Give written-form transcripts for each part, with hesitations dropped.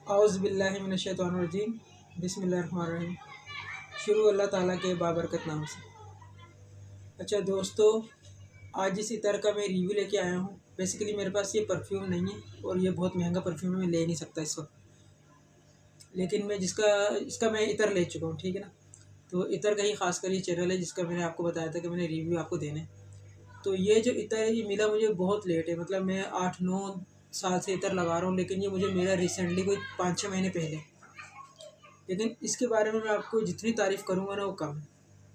औज़ु बिल्लाहि मिनश्शैतानिर्रजीम बिस्मिल्लाहिर्रहमानिर्रहीम। शुरू अल्लाह ताला के बाबरकत नाम से। अच्छा दोस्तों, आज जिस इतर का मैं रिव्यू लेके आया हूँ, बेसिकली मेरे पास ये परफ्यूम नहीं है और ये बहुत महंगा परफ्यूम है, मैं ले नहीं सकता इस वक्त। लेकिन मैं इसका मैं इतर ले चुका हूँ, ठीक है ना। तो इतर का ही खासकर ये चैनल है जिसका मैंने आपको बताया था कि मैंने रिव्यू आपको देना है। तो ये जो इतर है ये मिला मुझे बहुत लेट है, मतलब मैं 8-9 साल से इतर लगा रहा हूँ, लेकिन ये मुझे मिला रिसेंटली कोई 5-6 महीने पहले। लेकिन इसके बारे में मैं आपको जितनी तारीफ़ करूँगा ना वो कम है,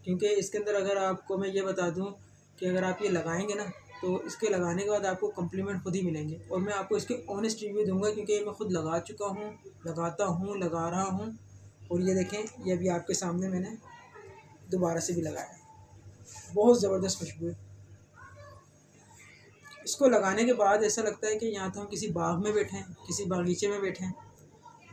क्योंकि इसके अंदर अगर आपको मैं ये बता दूँ कि अगर आप ये लगाएंगे ना तो इसके लगाने के बाद आपको कम्प्लीमेंट खुद ही मिलेंगे। और मैं आपको इसके ऑनेस्ट रिव्यू दूंगा क्योंकि मैं खुद लगा चुका हूँ, लगाता हूँ, लगा रहा हूँ। और ये देखें, ये भी आपके सामने मैंने दोबारा से भी लगाया। बहुत ज़बरदस्त खुशबू है। इसको लगाने के बाद ऐसा लगता है कि यहाँ तो हम किसी बाग में बैठे हैं, किसी बागीचे में बैठे हैं।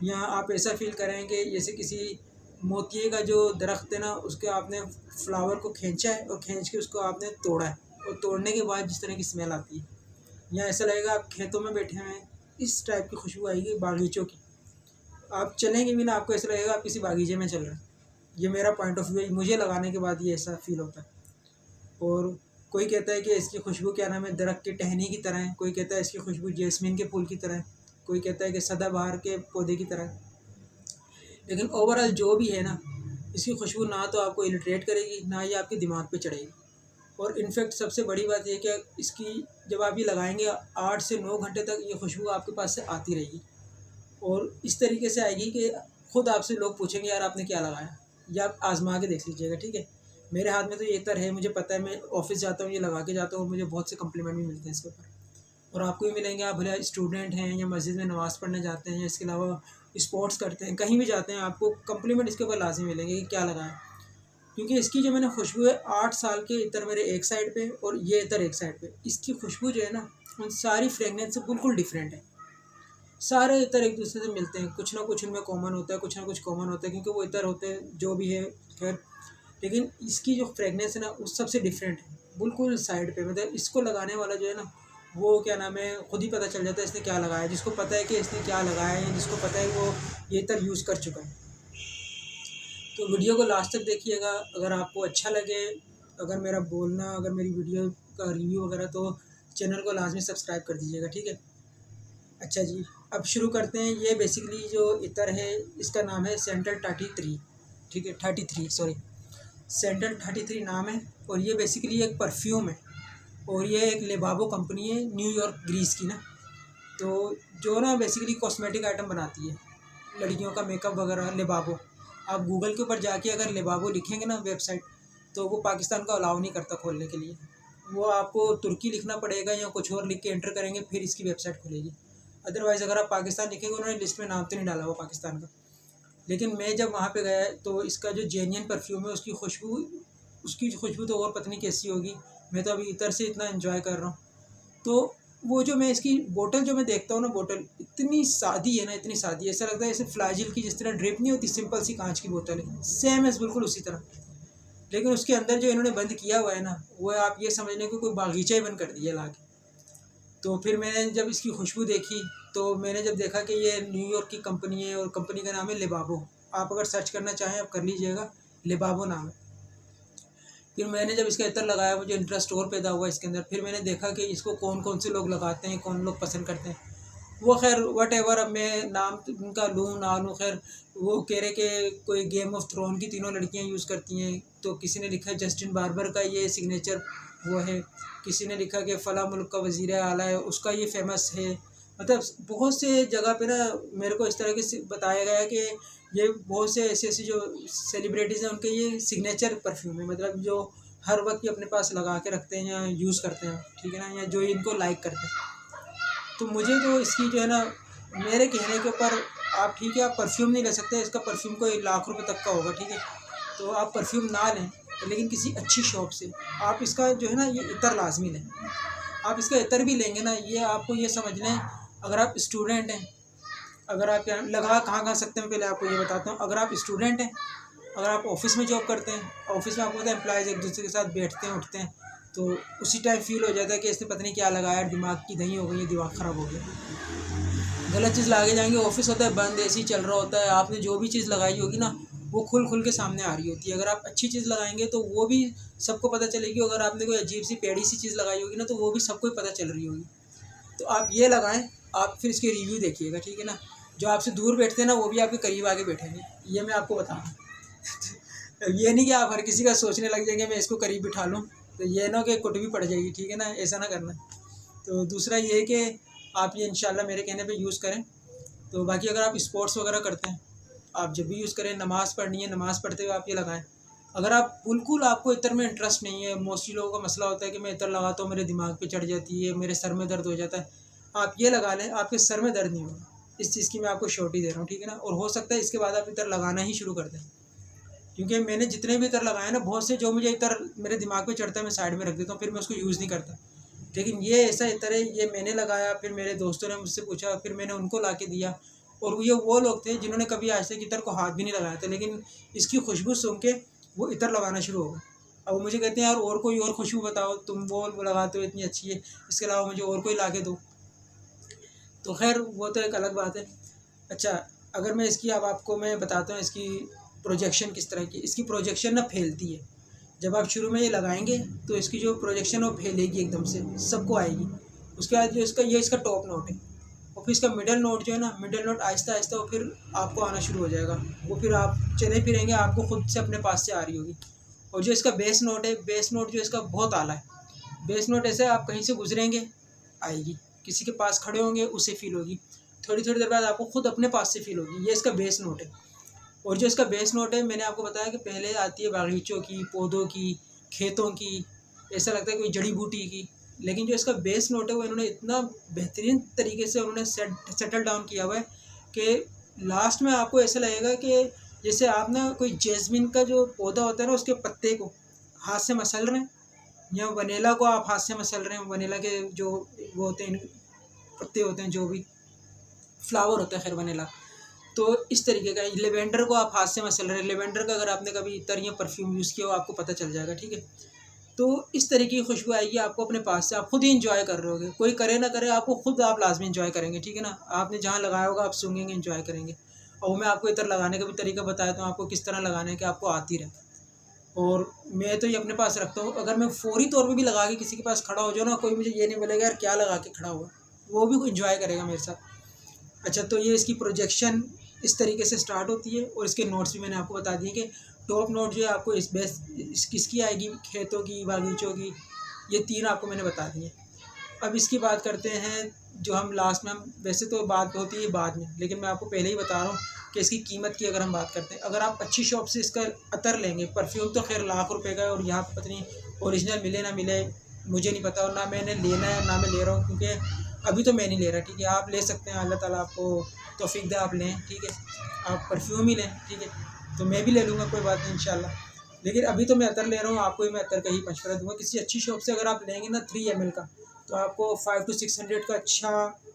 यहाँ आप ऐसा फील करेंगे जैसे किसी मोतिये का जो दरख्त है ना, उसके आपने फ्लावर को खींचा है और खींच के उसको आपने तोड़ा है, और तोड़ने के बाद जिस तरह की स्मेल आती है, यहाँ ऐसा लगेगा आप खेतों में बैठे हैं। इस टाइप की खुशबू आएगी बागीचों की। आप चलेंगे भी ना, आपको ऐसा लगेगा आप किसी बागीचे में चल रहे हैं। ये मेरा पॉइंट ऑफ व्यू है, मुझे लगाने के बाद ये ऐसा फील होता है। और कोई कहता है कि इसकी खुशबू क्या नाम है, दरख्त के टहनी की तरह है। कोई कहता है इसकी खुशबू जैस्मिन के फूल की तरह है। कोई कहता है कि सदाबहार के पौधे की तरह है। लेकिन ओवरऑल जो भी है ना, इसकी खुशबू ना तो आपको इरिटेट करेगी, ना ये आपके दिमाग पे चढ़ेगी। और इनफैक्ट सबसे बड़ी बात यह कि इसकी जब आप ये लगाएंगे 8 से 9 घंटे तक ये खुशबू आपके पास से आती रहेगी। और इस तरीके से आएगी कि खुद आपसे लोग पूछेंगे यार आपने क्या लगाया, या आप आजमा के देख लीजिएगा, ठीक है। मेरे हाथ में तो ये इतर है, मुझे पता है, मैं ऑफिस जाता हूँ ये लगा के जाता हूँ और मुझे बहुत से कम्प्लीमेंट भी मिलते हैं इसके ऊपर। और आपको भी मिलेंगे, आप भले स्टूडेंट हैं या मस्जिद में नमाज़ पढ़ने जाते हैं या इसके अलावा स्पोर्ट्स करते हैं, कहीं भी जाते हैं, आपको कम्प्लीमेंट इसके ऊपर लाजमी मिलेंगे कि क्या लगाएं। क्योंकि इसकी जो मैंने खुशबू है, 8 साल के इतर मेरे एक साइड पे और ये इतर एक साइड पे, इसकी खुशबू जो है ना उन सारी फ्रेगनेंस से बिल्कुल डिफरेंट है। सारे इतर एक दूसरे से मिलते हैं, कुछ ना कुछ उनमें कॉमन होता है, कुछ ना कुछ कॉमन होता है, क्योंकि वो इतर होते हैं जो भी है, खैर। लेकिन इसकी जो फ्रेगनेंस है ना उस सबसे डिफरेंट है, बिल्कुल साइड पे। मतलब इसको लगाने वाला जो है ना, वो क्या नाम है, खुद ही पता चल जाता है इसने क्या लगाया। जिसको पता है कि इसने क्या लगाया है, जिसको पता है वो ये इतर यूज़ कर चुका है। तो वीडियो को लास्ट तक देखिएगा। अगर आपको अच्छा लगे, अगर मेरा बोलना, अगर मेरी वीडियो का रिव्यू वगैरह, तो चैनल को लाजमी सब्सक्राइब कर दीजिएगा, ठीक है। अच्छा जी, अब शुरू करते हैं। ये बेसिकली जो इतर है इसका नाम है सेंट्रल 33, ठीक है, 33 सॉरी, सेंट्रल 33 नाम है। और ये बेसिकली एक परफ्यूम है और ये एक लेबाबो कंपनी है, न्यूयॉर्क ग्रीस की ना। तो जो ना बेसिकली कॉस्मेटिक आइटम बनाती है, लड़कियों का मेकअप वगैरह, लेबाबो। आप गूगल के ऊपर जाके अगर लेबाबो लिखेंगे ना वेबसाइट, तो वो पाकिस्तान को अलाउ नहीं करता खोलने के लिए। वो आपको तुर्की लिखना पड़ेगा या कुछ और लिख के एंटर करेंगे फिर इसकी वेबसाइट खुलेगी। अदरवाइज़ अगर आप पाकिस्तान लिखेंगे, उन्होंने लिस्ट में नाम तो नहीं डाला हुआ पाकिस्तान का। लेकिन मैं जब वहाँ पे गया तो इसका जो जेन्युइन परफ्यूम है उसकी खुशबू तो और पता नहीं कैसी होगी। मैं तो अभी इतर से इतना एंजॉय कर रहा हूँ। तो वो जो मैं इसकी बोतल जो मैं देखता हूँ ना, बोतल इतनी सादी है ना, इतनी सादी है, ऐसा लगता है जैसे फ्लाजिल की जिस तरह ड्रिप नहीं होती, सिंपल सी कांच की बोतल है, सेम है बिल्कुल उसी तरह। लेकिन उसके अंदर जो इन्होंने बंद किया हुआ है ना, वो आप ये समझने को कोई बागीचा ही बंद कर दिया ला के। तो फिर मैंने जब इसकी खुशबू देखी, तो मैंने जब देखा कि ये न्यूयॉर्क की कंपनी है और कंपनी का नाम है लेबाबो। आप अगर सर्च करना चाहें आप कर लीजिएगा, लेबाबो नाम है। फिर मैंने जब इसका इतर लगाया, मुझे इंटरेस्ट और पैदा हुआ इसके अंदर। फिर मैंने देखा कि इसको कौन कौन से लोग लगाते हैं, कौन लोग पसंद करते हैं। वो खैर वट एवर, अब मैं नाम उनका लूँ ना लूँ, खैर वो कह रहे कि कोई गेम ऑफ थ्रोन की तीनों लड़कियां यूज़ करती हैं। तो किसी ने लिखा जस्टिन बार्बर का ये सिग्नेचर वो है, किसी ने लिखा कि फ़ला मुल्क का वज़ीर आला है उसका ये फेमस है। मतलब बहुत से जगह पे ना मेरे को इस तरह के बताया गया कि ये बहुत से ऐसे ऐसे जो सेलिब्रिटीज़ हैं उनके ये सिग्नेचर परफ्यूम है, मतलब जो हर वक्त ये अपने पास लगा के रखते हैं या यूज़ करते हैं, ठीक है ना, या जो इनको लाइक करते हैं। तो मुझे तो इसकी जो है ना, मेरे कहने के ऊपर आप, ठीक है, आप परफ्यूम नहीं ले सकते, इसका परफ्यूम कोई लाख रुपए तक का होगा, ठीक है। तो आप परफ्यूम ना लें, लेकिन किसी अच्छी शॉप से आप इसका जो है ना ये इतर लाजमी लें। आप इसका इतर भी लेंगे ना, ये आपको ये समझ लें, अगर आप स्टूडेंट हैं, अगर आप यहाँ लगा कहाँ सकते हैं, पहले आपको ये बताता हूँ। अगर आप स्टूडेंट हैं, अगर आप ऑफिस में जॉब करते हैं, ऑफिस में आपको पता है एम्प्लॉयज़ एक दूसरे के साथ बैठते हैं उठते हैं, तो उसी टाइम फील हो जाता है कि इसने पता नहीं क्या लगाया, दिमाग की दही हो गई है, दिमाग ख़राब हो गया। गलत चीज़ ला के जाएंगे, ऑफिस होता है बंद, एसी चल रहा होता है, आपने जो भी चीज़ लगाई होगी ना वो खुल खुल के सामने आ रही होती है। अगर आप अच्छी चीज़ लगाएंगे तो वो भी सबको पता चलेगी, अगर आपने कोई अजीब सी टेढ़ी सी चीज़ लगाई होगी ना तो वो भी सबको ही पता चल रही होगी। तो आप ये लगाएं, आप फिर इसके रिव्यू देखिएगा, ठीक है ना। जो आपसे दूर बैठते हैं ना वो भी आपके करीब आके बैठेंगे, ये मैं आपको बताऊँ। ये नहीं कि आप हर किसी का सोचने लग जाएंगे मैं इसको करीब बिठा लूँ, तो ये ना कि कुट भी पड़ जाएगी, ठीक है ना, ऐसा ना करना। तो दूसरा ये है कि आप ये इंशाल्लाह मेरे कहने पे यूज़ करें। तो बाकी अगर आप स्पोर्ट्स वगैरह करते हैं, आप जब भी यूज़ करें, नमाज़ पढ़नी है, नमाज़ पढ़ते हुए आप ये लगाएं। अगर आप बिल्कुल आपको इत्र में इंटरेस्ट नहीं है, मोस्टली लोगों का मसला होता है कि मैं इत्र लगाता हूँ मेरे दिमाग पे चढ़ जाती है, मेरे सर में दर्द हो जाता है, आप ये लगा लें, आपके सर में दर्द नहीं होगा। इस चीज़ की मैं आपको श्योरिटी दे रहा हूँ, ठीक है ना। और हो सकता है इसके बाद आप इत्र लगाना ही शुरू कर दें, क्योंकि मैंने जितने भी इत्र लगाए ना, बहुत से जो मुझे इत्र मेरे दिमाग पे चढ़ता है मैं साइड में रख देता हूँ, फिर मैं उसको यूज़ नहीं करता। लेकिन ये ऐसा इत्र है, ये मैंने लगाया, फिर मेरे दोस्तों ने मुझसे पूछा, फिर मैंने उनको ला के दिया, और ये वो लोग थे जिन्होंने कभी आज तक इत्र को हाथ भी नहीं लगाया था, लेकिन इसकी खुशबू सूंघ के वो इत्र लगाना शुरू हो गए। अब वो मुझे कहते हैं यार और कोई और खुशबू बताओ, तुम वो लगाते हो इतनी अच्छी है, इसके अलावा मुझे और कोई ला के दो। तो खैर वो तो एक अलग बात है। अच्छा, अगर मैं इसकी अब आपको मैं बताता हूँ इसकी प्रोजेक्शन किस तरह की। इसकी प्रोजेक्शन ना फैलती है, जब आप शुरू में ये लगाएंगे तो इसकी जो प्रोजेक्शन वो फैलेगी एकदम से, सबको आएगी। उसके बाद जो इसका टॉप नोट है, और फिर इसका मिडल नोट जो है ना, मिडल नोट आहिस्ता आहिस्ता वो फिर आपको आना शुरू हो जाएगा। वो फिर आप चले फिरेंगे आपको खुद से अपने पास से आ रही होगी। और जो इसका बेस नोट है, बेस नोट जो इसका बहुत आला है। बेस नोट ऐसे आप कहीं से गुजरेंगे आएगी, किसी के पास खड़े होंगे उससे फील होगी, थोड़ी थोड़ी देर बाद आपको खुद अपने पास से फील होगी। ये इसका बेस नोट है। और जो इसका बेस नोट है, मैंने आपको बताया कि पहले आती है बागीचों की, पौधों की, खेतों की, ऐसा लगता है कोई जड़ी बूटी की। लेकिन जो इसका बेस नोट है वो इन्होंने इतना बेहतरीन तरीके से उन्होंने सेटल डाउन किया हुआ है कि लास्ट में आपको ऐसा लगेगा कि जैसे आप ना कोई जैस्मिन का जो पौधा होता है ना उसके पत्ते को हाथ से मसल रहे हैं, या वनीला को आप हाथ से मसल रहे हैं, वनीला के जो वो होते हैं पत्ते होते हैं, जो भी फ्लावर होता है खैर वनीला, तो इस तरीके का। लेवेंडर को आप हाथ से मसल रहे हैं, लेवेंडर का अगर आपने कभी इत्र या परफ्यूम यूज़ किया हो आपको पता चल जाएगा, ठीक है। तो इस तरीके की खुशबू आएगी आपको अपने पास से, आप खुद ही इंजॉय कर रहे होगे, कोई करे ना करे आपको खुद आप लाजमी इंजॉय करेंगे, ठीक है ना। आपने जहाँ लगाया होगा आप सूंघेंगे, इंजॉय करेंगे। और मैं आपको इत्र लगाने का भी तरीका बताया था आपको किस तरह लगाने के, आपको आती रहे। और मैं तो ये अपने पास रखता हूँ, अगर मैं फौरी तौर पे भी लगा के किसी के पास खड़ा हो जाऊँ ना, कोई मुझे ये नहीं बोलेगा यार क्या लगा के खड़ा हुआ, वो भी इंजॉय करेगा मेरे साथ। अच्छा, तो ये इसकी प्रोजेक्शन इस तरीके से स्टार्ट होती है। और इसके नोट्स भी मैंने आपको बता दिए कि टॉप नोट जो है आपको किसकी आएगी, खेतों की, बागीचों की, ये 3 आपको मैंने बता दिए। अब इसकी बात करते हैं जो हम लास्ट में, हम वैसे तो बात होती है बाद में, लेकिन मैं आपको पहले ही बता रहा हूँ कि इसकी कीमत की अगर हम बात करते हैं, अगर आप अच्छी शॉप से इसका अतर लेंगे, परफ्यूम तो खैर लाख रुपए का है, और यहाँ पर पता नहीं ओरिजिनल मिले ना मिले मुझे नहीं पता, और ना मैंने लेना है ना मैं ले रहा हूँ, क्योंकि अभी तो मैं नहीं ले रहा, ठीक है। आप ले सकते हैं, अल्लाह ताला आपको तौफीक दे आप लें, ठीक है, आप परफ्यूम ही लें, ठीक है। तो मैं भी ले लूँगा, कोई बात नहीं इंशाल्लाह। लेकिन अभी तो मैं अतर ले रहा हूँ, आपको भी मैं अतर का ही मशवरा दूँगा। किसी अच्छी शॉप से अगर आप लेंगे ना 3 ml का, तो आपको 500 to 600 का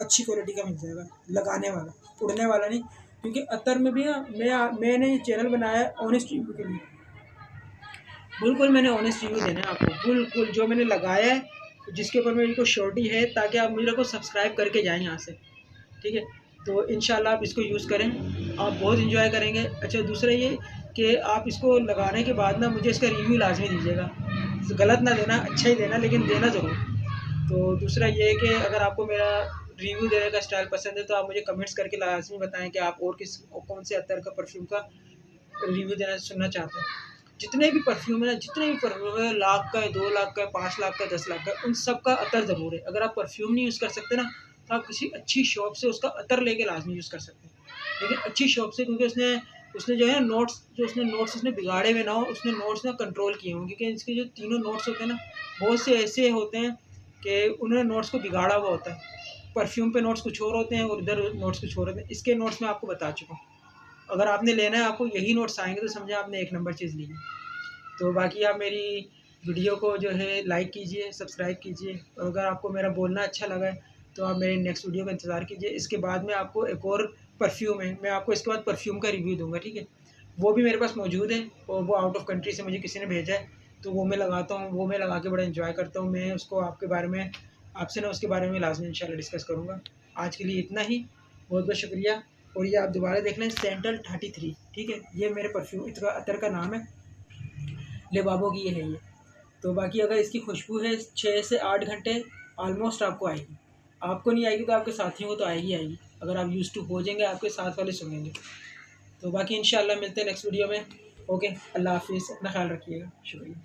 अच्छी क्वालिटी का मिल जाएगा, लगाने वाला, उड़ने वाला नहीं। क्योंकि अतर में भी ना मैंने चैनल बनाया है ऑनेस्ट रिव्यू के लिए, बिल्कुल मैंने ऑनेस्ट रिव्यू देना है आपको, बिल्कुल जो मैंने लगाया है जिसके ऊपर मेरी को श्योरिटी है, ताकि आप मेरे को सब्सक्राइब करके जाएँ यहाँ से, ठीक है। तो इंशाल्लाह आप इसको यूज़ करें, आप बहुत इन्जॉय करेंगे। अच्छा, दूसरा ये कि आप इसको लगाने के बाद ना मुझे इसका रिव्यू लाजमी दीजिएगा, गलत ना देना, अच्छा ही देना, लेकिन देना ज़रूर। तो दूसरा ये है कि अगर आपको मेरा रिव्यू देने का स्टाइल पसंद है तो आप मुझे कमेंट्स करके लाजमी बताएं कि आप और कौन से अतर का परफ्यूम का रिव्यू देना सुनना चाहते हैं। जितने भी परफ्यूम है ना, जितने भी परफ्यूम है, लाख का है, 2 लाख का है, 5 लाख का है, 10 लाख का है, उन सब का अतर ज़रूर है। अगर आप परफ्यूम नहीं यूज़ कर सकते ना, तो आप किसी अच्छी शॉप से उसका अतर लेके लाजमी यूज़ कर सकते हैं, लेकिन अच्छी शॉप से, क्योंकि उसने उसने जो है नोट्स उसने बिगाड़े हुए ना हो, उसने नोट्स ना कंट्रोल किए हों, क्योंकि इसके जो तीनों नोट्स होते हैं ना, बहुत से ऐसे होते हैं कि उन्होंने नोट्स को बिगाड़ा हुआ होता है। परफ्यूम पे नोट्स कुछ और होते हैं और इधर नोट्स कुछ और होते हैं। इसके नोट्स मैं आपको बता चुका हूँ, अगर आपने लेना है, आपको यही नोट्स आएंगे तो समझे आपने एक नंबर चीज़ ली है। तो बाकी आप मेरी वीडियो को जो है लाइक कीजिए, सब्सक्राइब कीजिए, और अगर आपको मेरा बोलना अच्छा लगा है तो आप मेरी नेक्स्ट वीडियो का इंतज़ार कीजिए। इसके बाद में आपको एक और परफ्यूम है, मैं आपको इसके बाद परफ्यूम का रिव्यू दूंगा, ठीक है। वो भी मेरे पास मौजूद है, और वो आउट ऑफ कंट्री से मुझे किसी ने भेजा है, तो वो मैं लगाता हूँ, वो मैं लगा के बड़ा इन्जॉय करता हूँ। मैं उसको आपके बारे में, आपसे ना उसके बारे में लाजमी इंशाल्लाह डिस्कस करूँगा। आज के लिए इतना ही। बहुत बहुत शुक्रिया। और ये आप दोबारा देख लें, सेंट्रल 33, ठीक है, ये मेरे परफ्यूम अतर का नाम है, लेबाबो की ये है ये। तो बाकी अगर इसकी खुशबू है 6 से 8 घंटे ऑलमोस्ट आपको आएगी। आपको नहीं आएगी तो आपके साथियों को तो आएगी आएगी, अगर आप यूज़ टू हो जाएंगे, आपके साथ वाले सुनेंगे। तो बाकी इंशाल्लाह मिलते हैं नेक्स्ट वीडियो में। ओके, अल्लाह हाफिज़, अपना ख्याल रखिएगा, शुक्रिया।